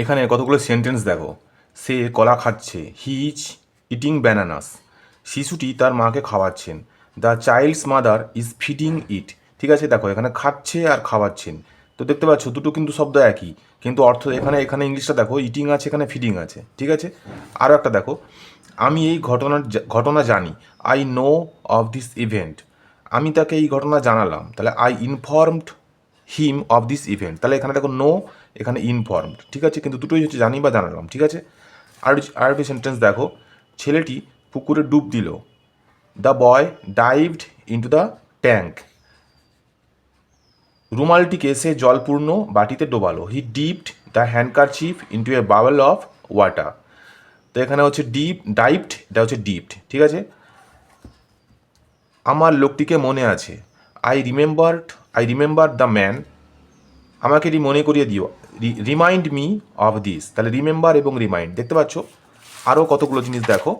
এখানে কতগুলো সেন্টেন্স দেখো। সে কলা খাচ্ছে, হি ইজ ইটিং ব্যানানাস। শিশুটি তার মাকে খাওয়াচ্ছেন। The child's mother is feeding it. ঠিক আছে, দেখো এখানে খাচ্ছে আর খাওয়াচ্ছেন, তো দেখতে পাচ্ছ দুটো কিন্তু শব্দ একই, কিন্তু অর্থ এখানে এখানে ইংলিশটা দেখো, ইটিং আছে, এখানে ফিডিং আছে। ঠিক আছে, আরও একটা দেখো, আমি এই ঘটনা জানি। I know of this event. আমি তাকে এই ঘটনা জানালাম, তাহলে I informed him of this event. তাহলে এখানে দেখো নো, এখানে ইনফর্মড। ঠিক আছে, কিন্তু দুটোই হচ্ছে জানি বা জানালাম। ঠিক আছে, আরেকটি সেন্টেন্স দেখো, ছেলেটি পুকুরে ডুব দিল। The boy dived into the tank. রুমালটিকে সে জলপূর্ণ বাটিতে ডোবালো। He dipped the handkerchief into a bubble of water. তো এখানে হচ্ছে ডাইভড, এটা হচ্ছে ডিপড। ঠিক আছে, আমার লোকটিকে মনে আছে। I remember the man. আমাকে এটি মনে করিয়ে দিও। Remind me of this. তাহলে রিমেম্বার এবং রিমাইন্ড, দেখতে পাচ্ছ আরও কতগুলো জিনিস দেখো।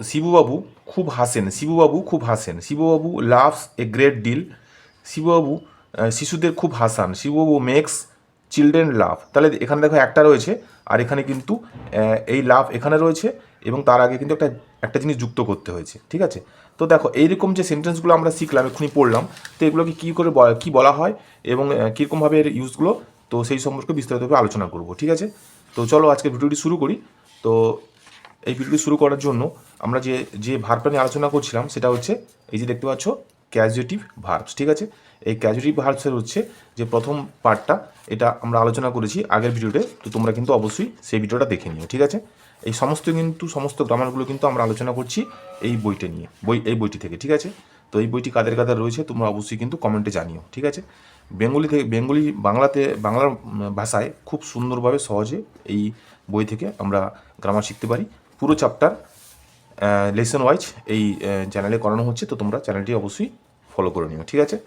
শিবুবাবু খুব হাসেন। Shibubabu loves a great deal. Shibubabu শিশুদের খুব হাসান। Shibubabu makes children love. তাহলে এখানে দেখো একটা রয়েছে, আর এখানে কিন্তু এই লাভ এখানে রয়েছে, এবং তার আগে কিন্তু একটা একটা জিনিস যুক্ত করতে হয়েছে। ঠিক আছে, তো দেখো এইরকম যে সেন্টেন্সগুলো আমরা শিখলাম, এক্ষুনি পড়লাম, তো এগুলোকে কী করে কী বলা হয় এবং কীরকমভাবে এর ইউজগুলো, তো সেই সম্পর্কে বিস্তারিতভাবে আলোচনা করব। ঠিক আছে, তো চলো আজকে ভিডিওটি শুরু করি। তো এই ভিডিওটি শুরু করার জন্য আমরা যে যে ভার্বটা নিয়ে আলোচনা করছিলাম সেটা হচ্ছে এই যে দেখতে পাচ্ছ ক্যাজুয়েটিভ ভার্বস। ঠিক আছে, এই ক্যাজুয়েটিভ ভার্বসের হচ্ছে যে প্রথম পার্টটা, এটা আমরা আলোচনা করেছি আগের ভিডিওতে, তো তোমরা কিন্তু অবশ্যই সেই ভিডিওটা দেখে নিও। ঠিক আছে, এই সমস্ত গ্রামারগুলো কিন্তু আমরা আলোচনা করছি এই বইটা নিয়ে, এই বইটি থেকে। ঠিক আছে, তো এই বইটি কাদের কাদের রয়েছে তোমরা অবশ্যই কিন্তু কমেন্টে জানিও। ঠিক আছে, বাংলার ভাষায় খুব সুন্দরভাবে সহজে এই বই থেকে আমরা গ্রামার শিখতে পারি। পুরো চ্যাপ্টার লেসন ওয়াইজ এই চ্যানেলে করানো হচ্ছে, তো তোমরা চ্যানেলটি অবশ্যই ফলো করে নিও। ঠিক আছে,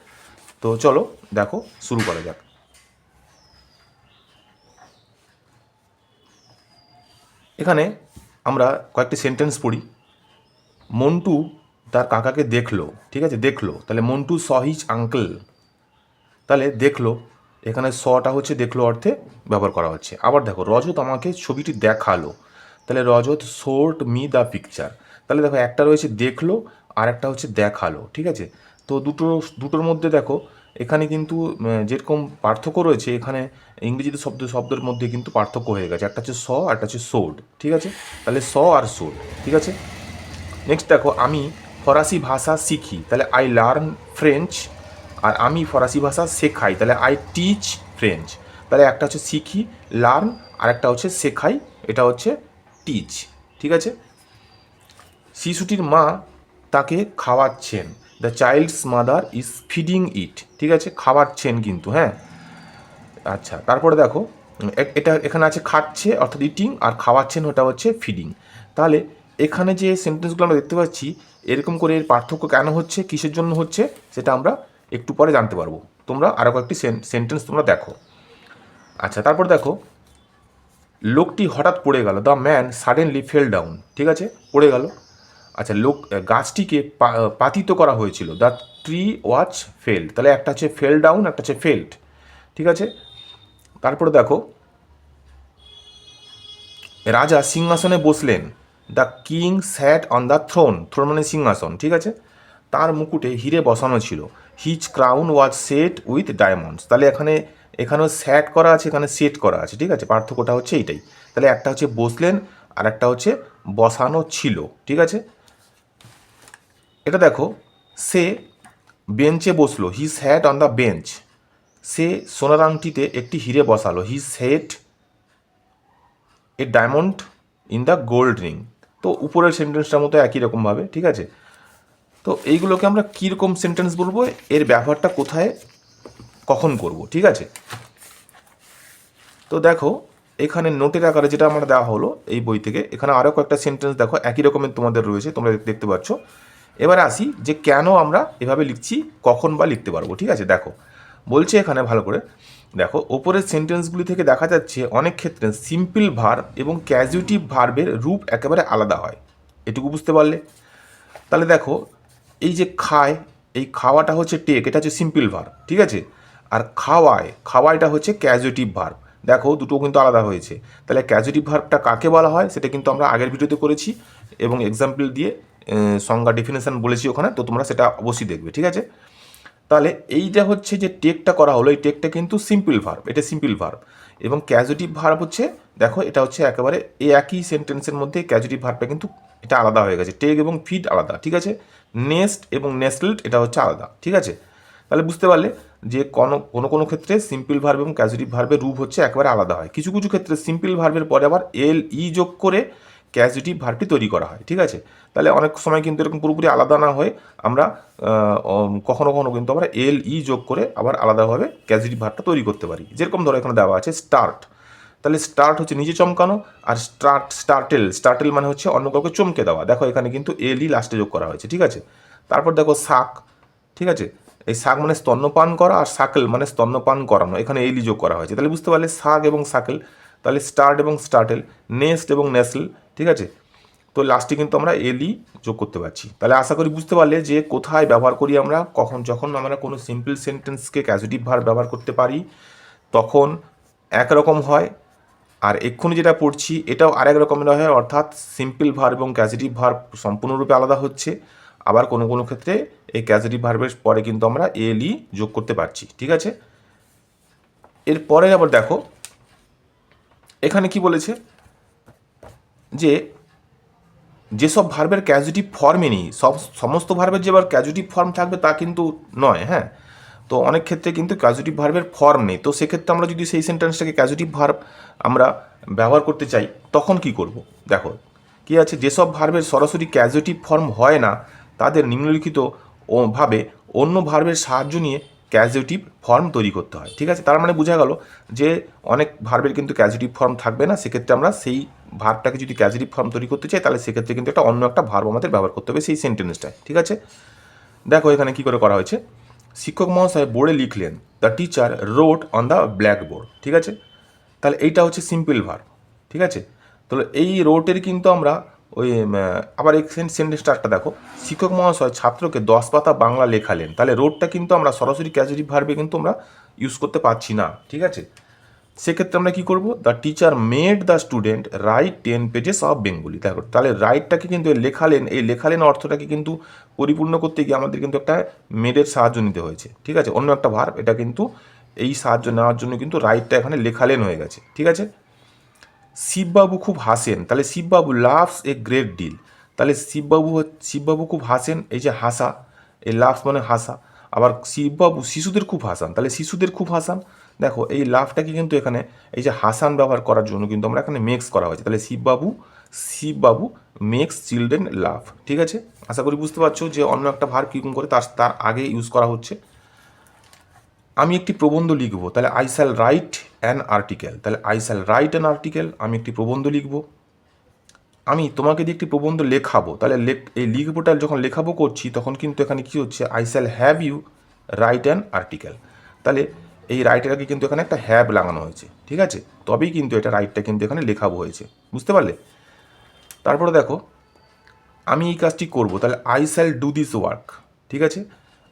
তো চলো দেখো শুরু করা যাক। এখানে আমরা কয়েকটি সেন্টেন্স পড়ি। মন্টু তার কাকাকে দেখলো। ঠিক আছে, দেখলো, তাহলে মন্টু স হিজ আঙ্কেল। তাহলে দেখলো, এখানে সটা হচ্ছে দেখলো অর্থে ব্যবহার করা হচ্ছে। আবার দেখো, রজত আমাকে ছবিটি দেখালো। তাহলে রজত শোড মি দ্য পিকচার। তাহলে দেখো একটা রয়েছে দেখলো, আর একটা হচ্ছে দেখালো। ঠিক আছে, তো দুটোর মধ্যে দেখো এখানে কিন্তু যেরকম পার্থক্য রয়েছে, এখানে ইংরেজিতে শব্দের মধ্যে কিন্তু পার্থক্য হয়ে গেছে। একটা হচ্ছে স, আর একটা হচ্ছে সোড। ঠিক আছে, তাহলে স আর সোড। ঠিক আছে, নেক্সট দেখো, আমি ফরাসি ভাষা শিখি। তাহলে আই লার্ন ফ্রেঞ্চ। আর আমি ফরাসি ভাষা শেখাই, তাহলে আই টিচ ফ্রেঞ্চ। তাহলে একটা হচ্ছে শিখি, লার্ন, আর একটা হচ্ছে শেখাই, এটা হচ্ছে টিচ। ঠিক আছে, শিশুটির মা তাকে খাওয়াচ্ছেন। The child's mother is feeding it. ঠিক আছে, খাওয়াচ্ছেন কিন্তু, হ্যাঁ। আচ্ছা, তারপরে দেখো এটা এখানে আছে খাচ্ছে অর্থাৎ ইটিং, আর খাওয়াচ্ছেন ওটা হচ্ছে ফিডিং। তাহলে এখানে যে সেন্টেন্সগুলো আমরা দেখতে পাচ্ছি, এরকম করে এর পার্থক্য কেন হচ্ছে, কিসের জন্য হচ্ছে, সেটা আমরা একটু পরে জানতে পারবো। তোমরা আরও কয়েকটি সেন্টেন্স তোমরা দেখো। আচ্ছা, তারপর দেখো, লোকটি হঠাৎ পড়ে গেল। The man suddenly fell down. ঠিক আছে, পড়ে গেল। আচ্ছা, গাছটিকে পাতিত করা হয়েছিল। The tree was felled. তাহলে একটা হচ্ছে ফেল ডাউন, একটা হচ্ছে ফেল্ড। ঠিক আছে, তারপরে দেখো, রাজা সিংহাসনে বসলেন। The king sat on the throne. Throne মানে সিংহাসন। ঠিক আছে, তার মুকুটে হিরে বসানো ছিল। His crown was set with diamonds. তাহলে এখানেও স্যাট করা আছে, এখানে সেট করা আছে। ঠিক আছে, পার্থক্যটা হচ্ছে এইটাই। তাহলে একটা হচ্ছে বসলেন, আর একটা হচ্ছে বসানো ছিল। ঠিক আছে, এটা দেখো, সে বেঞ্চে বসলো। He sat on the bench. সে সোনার আংটিতে একটি হিরে বসালো। He set a diamond in the gold ring. তো উপরের সেন্টেন্সটার মতো একই রকমভাবে। ঠিক আছে, তো এইগুলোকে আমরা কীরকম সেন্টেন্স বলবো, এর ব্যবহারটা কোথায় কখন করব। ঠিক আছে, তো দেখো এখানে নোটের আকারে যেটা আমরা দেওয়া হলো এই বই থেকে, এখানে আরও কয়েকটা সেন্টেন্স দেখো একই রকমের তোমাদের রয়েছে, তোমরা দেখতে পাচ্ছ। এবারে আসি যে কেন আমরা এভাবে লিখছি, কখন বা লিখতে পারবো। ঠিক আছে, দেখো বলছে এখানে ভালো করে দেখো, ওপরের সেন্টেন্সগুলি থেকে দেখা যাচ্ছে অনেক ক্ষেত্রে সিম্পল ভার্ব এবং ক্যাজুয়েটিভ ভার্বের রূপ একেবারে আলাদা হয়। এটুকু বুঝতে পারলে? তাহলে দেখো, এই যে খায়, এই খাওয়াটা হচ্ছে টেক, এটা হচ্ছে সিম্পল ভার্ব, ঠিক আছে। আর খাওয়াইটা হচ্ছে ক্যাজুয়েটিভ ভার্ব। দেখো দুটো কিন্তু আলাদা হয়েছে। তাহলে ক্যাজুয়েটিভ ভার্বটা কাকে বলা হয় সেটা কিন্তু আমরা আগের ভিডিওতে করেছি এবং এক্সাম্পল দিয়ে সংজ্ঞা ডেফিনেশন বলেছি ওখানে, তো তোমরা সেটা অবশ্যই দেখবে, ঠিক আছে। তাহলে এইটা হচ্ছে যে টেকটা করা হলো, এই টেকটা কিন্তু সিম্পল ভার্ব, এটা সিম্পল ভার্ব। এবং ক্যাজুয়েটিভ ভার্ব হচ্ছে, দেখো এটা হচ্ছে একেবারে এই একই সেন্টেন্সের মধ্যে ক্যাজুয়েটিভ ভার্বটা কিন্তু এটা আলাদা হয়ে গেছে, টেক এবং ফিড আলাদা, ঠিক আছে। নেস্ট এবং নেস্টলড এটা হচ্ছে আলাদা, ঠিক আছে। তাহলে বুঝতে পারলে যে কোনো ক্ষেত্রে সিম্পল ভার্ব এবং ক্যাজুয়েটিভ ভার্বের রূপ হচ্ছে একেবারে আলাদা হয়। কিছু কিছু ক্ষেত্রে সিম্পল ভার্বের পরে আবার এল ই যোগ করে ক্যাজুয়েটিভ ভার্বটি তৈরি করা হয়, ঠিক আছে। তাহলে অনেক সময় কিন্তু এরকম পুরোপুরি আলাদা না হয়ে আমরা কখনো কখনো কিন্তু আমরা এল ই যোগ করে আবার আলাদাভাবে ক্যাজুয়েটিভ ভার্বটা তৈরি করতে পারি। যেরকম ধরো এখানে দেওয়া আছে স্টার্ট, তাহলে স্টার্ট হচ্ছে নিজে চমকানো, আর স্টার্টেল মানে হচ্ছে অন্য কাউকে চমকে দেওয়া। দেখো এখানে কিন্তু এল ই লাস্টে যোগ করা হয়েছে, ঠিক আছে। তারপর দেখো শাক, ঠিক আছে। এই শাক মানে স্তন্যপান করা, আর সাকেল মানে স্তন্যপান করানো, এখানে এলি যোগ করা হয়েছে। তাহলে বুঝতে পারলে শাক এবং সাকেল, তাহলে স্টার্ট এবং স্টার্টেল, নেস্ট এবং নেসল, ঠিক আছে। তো লাস্টে কিন্তু আমরা এলি যোগ করতে পারছি। তাহলে আশা করি বুঝতে পারলে যে কোথায় ব্যবহার করি আমরা, যখন আমরা কোনো সিম্পল সেন্টেন্সকে ক্যাজুয়েটিভ ভার্ব ব্যবহার করতে পারি তখন একরকম হয়, আর এক্ষুনি যেটা পড়ছি এটাও আরেক রকমের হয়, অর্থাৎ সিম্পল ভার্ব এবং ক্যাজুয়েটিভ ভার্ব সম্পূর্ণরূপে আলাদা হচ্ছে। আবার কোনো কোনো ক্ষেত্রে এই ক্যাজুয়েটিভ ভার্বের পরে কিন্তু আমরা এলি যোগ করতে পারছি, ঠিক আছে। এরপরে আবার দেখো এখানে কি বলেছে যে যেসব ভার্বের ক্যাজুয়েটিভ ফর্মই নেই, সমস্ত ভার্বের যে আবার ক্যাজুয়েটিভ ফর্ম থাকবে তা কিন্তু নয়, হ্যাঁ। তো অনেক ক্ষেত্রে কিন্তু ক্যাজুয়েটিভ ভার্বের ফর্ম নেই, তো সেক্ষেত্রে আমরা যদি সেই সেন্টেন্সটাকে ক্যাজুয়েটিভ ভার্ব আমরা ব্যবহার করতে চাই তখন কি করব। দেখো কি আছে, যেসব ভার্বের সরাসরি ক্যাজুয়েটিভ ফর্ম হয় না তাদের নিম্নলিখিত ভাবে অন্য ভার্বের সাহায্য নিয়ে ক্যাজুয়েটিভ ফর্ম তৈরি করতে হয়, ঠিক আছে। তার মানে বোঝা গেল যে অনেক ভার্বের কিন্তু ক্যাজুয়েটিভ ফর্ম থাকবে না, সেক্ষেত্রে আমরা সেই ভার্বটাকে যদি ক্যাজুয়েটিভ ফর্ম তৈরি করতে চাই তাহলে সেক্ষেত্রে কিন্তু অন্য একটা ভার্ব আমাদের ব্যবহার করতে হবে সেই সেন্টেন্সটায়, ঠিক আছে। দেখো এখানে কী করে করা হয়েছে, শিক্ষক মহাশয় বোর্ডে লিখলেন, the teacher road on the blackboard, ঠিক আছে। তাহলে এইটা হচ্ছে সিম্পল ভার্ব, ঠিক আছে। তাহলে এই রোডের কিন্তু আমরা ওই আবার এই সেন্টেন্সটা একটা দেখো, শিক্ষক মহাশয় ছাত্রকে 10 পাতা বাংলা লেখালেন, তাহলে রোডটা কিন্তু আমরা সরাসরি ক্যাজুয়েটিভ ভার্বে কিন্তু আমরা ইউজ করতে পারছি না, ঠিক আছে। সেক্ষেত্রে আমরা কী করবো, the teacher made the student right 10 pages of Bengali. দেখো তাহলে রাইটটাকে কিন্তু লেখালেন, এই লেখালেন অর্থটাকে কিন্তু পরিপূর্ণ করতে গিয়ে আমাদের কিন্তু একটা মেডের সাহায্য নিতে হয়েছে, ঠিক আছে। অন্য একটা ভার্ব, এটা কিন্তু এই সাহায্য নেওয়ার জন্য কিন্তু রাইটটা এখানে লেখালেন হয়ে গেছে, ঠিক আছে। শিববাবু খুব হাসেন, তাহলে শিববাবু লাভস এ গ্রেট ডিল, তাহলে শিববাবু খুব হাসেন, এই যে হাসা, এই লাভস মানে হাসা। আবার শিববাবু শিশুদের খুব হাসান, তাহলে শিশুদের খুব হাসান। দেখো এই লাভটাকে কিন্তু এখানে এই যে হাসান ব্যবহার করার জন্য কিন্তু আমরা এখানে মেক্স করা হয়েছে, তাহলে শিববাবু মেক্স চিলড্রেন লাভ, ঠিক আছে। আশা করি বুঝতে পারছো যে অন্য একটা ভার্ব কীরকম করে তার আগে ইউজ করা হচ্ছে। আমি একটি প্রবন্ধ লিখব, তাহলে I shall write an article, তাহলে I shall write an article, আমি একটি প্রবন্ধ লিখব। আমি তোমাকে দিয়ে একটি প্রবন্ধ লেখাবো, তাহলে এই লিখবোটা যখন লেখাবো করছি তখন কিন্তু এখানে কী হচ্ছে, I shall have you write an article, তাহলে এই রাইটের কিন্তু এখানে একটা হ্যাভ লাগানো হয়েছে, ঠিক আছে। তবেই কিন্তু এটা রাইটটা কিন্তু এখানে লেখাবো হয়েছে, বুঝতে পারলে। তারপরে দেখো আমি এই কাজটি করব, তাহলে I shall do this work, ঠিক আছে।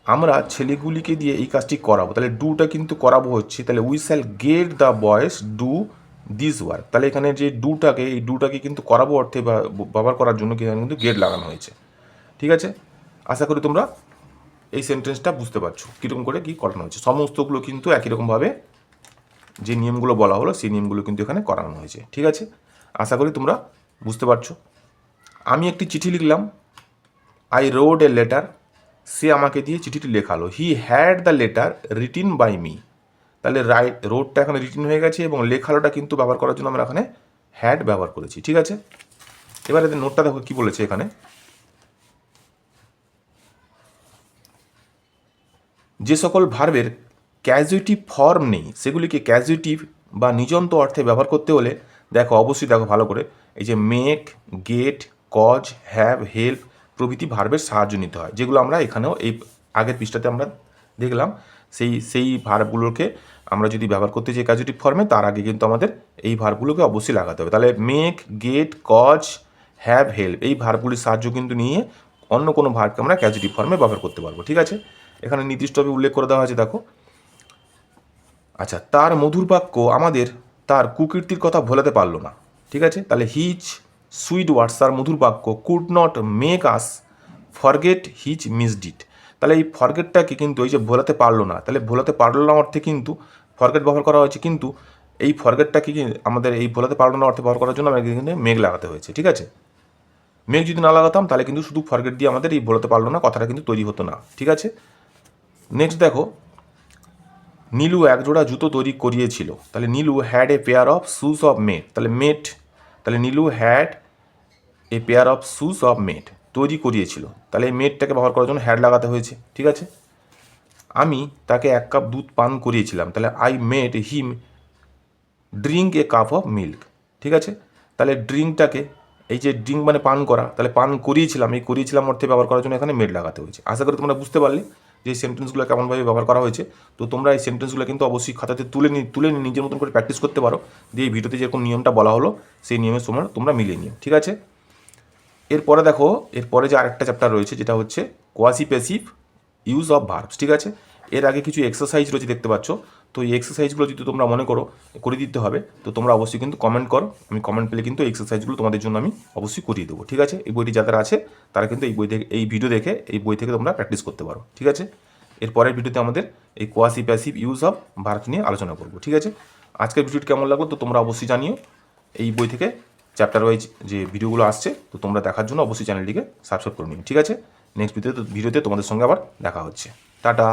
আমরা ছেলেগুলিকে দিয়ে এই কাজটি করাবো, তাহলে ডুটা কিন্তু করাবো হচ্ছে, তাহলে উই শ্যাল গেট দ্য বয়েস ডু দিস ওয়ার্ক, তাহলে এখানে যে এই ডুটাকে কিন্তু করাবো অর্থে ব্যবহার করার জন্য কিন্তু গেট লাগানো হয়েছে, ঠিক আছে। আশা করি তোমরা এই সেন্টেন্সটা বুঝতে পারছো কীরকম করে কী করানো হয়েছে। সমস্তগুলো কিন্তু একই রকমভাবে যে নিয়মগুলো বলা হলো সেই নিয়মগুলো কিন্তু এখানে করানো হয়েছে, ঠিক আছে। আশা করি তোমরা বুঝতে পারছো। আমি একটি চিঠি লিখলাম, আই রোড এ লেটার, সে আমাকে দিয়ে চিঠিটি লেখালো। He had the letter written by me, তাহলে রোডটা এখানে রিটিন হয়ে গেছে এবং লেখালোটা কিন্তু ব্যবহার করার জন্য আমরা এখানে হ্যাড ব্যবহার করেছি, ঠিক আছে। এবার এদের নোটটা দেখো কী বলেছে এখানে, যে সকল ভার্বের ক্যাজুয়েটিভ ফর্ম নেই সেগুলিকে ক্যাজুয়েটিভ বা নিজন্ত অর্থে ব্যবহার করতে হলে দেখো অবশ্যই দেখো ভালো করে, এই যে make, get, cause, have, help প্রভৃতি ভার্বের সাহায্য নিতে হয়, যেগুলো আমরা এখানেও এই আগের পৃষ্ঠাতে আমরা দেখলাম। সেই ভার্বগুলোকে আমরা যদি ব্যবহার করতে চাই ক্যাজুয়েটিভ ফর্মে, তার আগে কিন্তু আমাদের এই ভার্বগুলোকে অবশ্যই লাগাতে হবে। তাহলে make, get, cause, have, help এই ভার্বগুলির সাহায্য কিন্তু নিয়ে অন্য কোনো ভার্বকে আমরা অ্যাডজেক্টিভ ফর্মে ব্যবহার করতে পারবো। ঠিক আছে, এখানে নির্দিষ্টভাবে উল্লেখ করে দেওয়া আছে, দেখো। আচ্ছা, তার মধুর বাক্য আমাদের তার কুকীর্তির কথা ভোলাতে পারলো না। ঠিক আছে, তাহলে হিজ সুইট ওয়ার্ডস, তার মধুর বাক্য, could not make us forget his misdeed. তাহলে এই ফরগেটটাকে কিন্তু এই যে ভোলাতে পারলো না, তাহলে ভোলাতে পারলো না অর্থে কিন্তু ফরগেট ব্যবহার করা হয়েছে, কিন্তু এই ফরগেটটাকে আমাদের এই ভোলাতে পারলো না অর্থে ব্যবহার করার জন্য আমাদের কিন্তু মেঘ লাগাতে হয়েছে। ঠিক আছে, মেঘ যদি না লাগাতাম তাহলে কিন্তু শুধু ফরগেট দিয়ে আমাদের এই ভোলাতে পারলো না কথাটা কিন্তু তৈরি হতো না। ঠিক আছে, নেক্সট দেখো, নীলু একজোড়া জুতো তৈরি করিয়েছিল। তাহলে Nilu had a pair of shoes of made, তাহলে মেড, তাহলে Nilu had a pair of shoes of made, তৈরি করিয়েছিল, তাহলে এই মেডটাকে ব্যবহার করার জন্য হ্যাড লাগাতে হয়েছে। ঠিক আছে, আমি তাকে 1 কাপ দুধ পান করিয়েছিলাম, তাহলে I made him drink a cup of milk. ঠিক আছে, তাহলে ড্রিঙ্কটাকে, এই যে ড্রিঙ্ক মানে পান করা, তাহলে পান করিয়েছিলাম, এই করিয়েছিলাম অর্থে ব্যবহার করার জন্য এখানে মেড লাগাতে হয়েছে। আশা করি তোমরা বুঝতে পারলে যে এই সেন্টেন্সগুলো কেমনভাবে ব্যবহার করা হয়েছে। তো তোমরা এই সেন্টেন্সগুলো কিন্তু অবশ্যই খাতাতে তুলে নিয়ে নিজের মতন করে প্র্যাকটিস করতে পারো, দিয়ে এই ভিডিওতে যেরকম নিয়মটা বলা হলো সেই নিয়মের সময় তোমরা মিলিয়ে নিও। ঠিক আছে, এরপরে দেখো, এরপরে যে আরেকটা চ্যাপ্টার রয়েছে যেটা হচ্ছে quasi passive use of verbs. ঠিক আছে, এর আগে কিছু এক্সারসাইজ রয়েছে দেখতে পাচ্ছ, তো এই এক্সারসাইজগুলো যদি তোমরা মনে করো করে দিতে হবে, তো তোমরা অবশ্যই কিন্তু কমেন্ট করো, আমি কমেন্ট পেলে কিন্তু এক্সারসাইজগুলো তোমাদের জন্য আমি অবশ্যই করিয়ে দেবো। ঠিক আছে, এই বইটি যাদের আছে তারা কিন্তু এই বই থেকে, এই ভিডিও দেখে এই বই থেকে তোমরা প্র্যাকটিস করতে পারো। ঠিক আছে, এর পরের ভিডিওতে আমাদের এই quasi passive use of verbs নিয়ে আলোচনা করবো। ঠিক আছে, আজকের ভিডিওটি কেমন লাগলো তো তোমরা অবশ্যই জানিও। এই বই থেকে চ্যাপ্টার ওয়াইজ যে ভিডিওগুলো আসছে তো তোমরা দেখার জন্য অবশ্যই চ্যানেলটিকে সাবস্ক্রাইব করে নিও। ঠিক আছে, নেক্সট ভিডিওতে তোমাদের সঙ্গে আবার দেখা হচ্ছে। টাটা।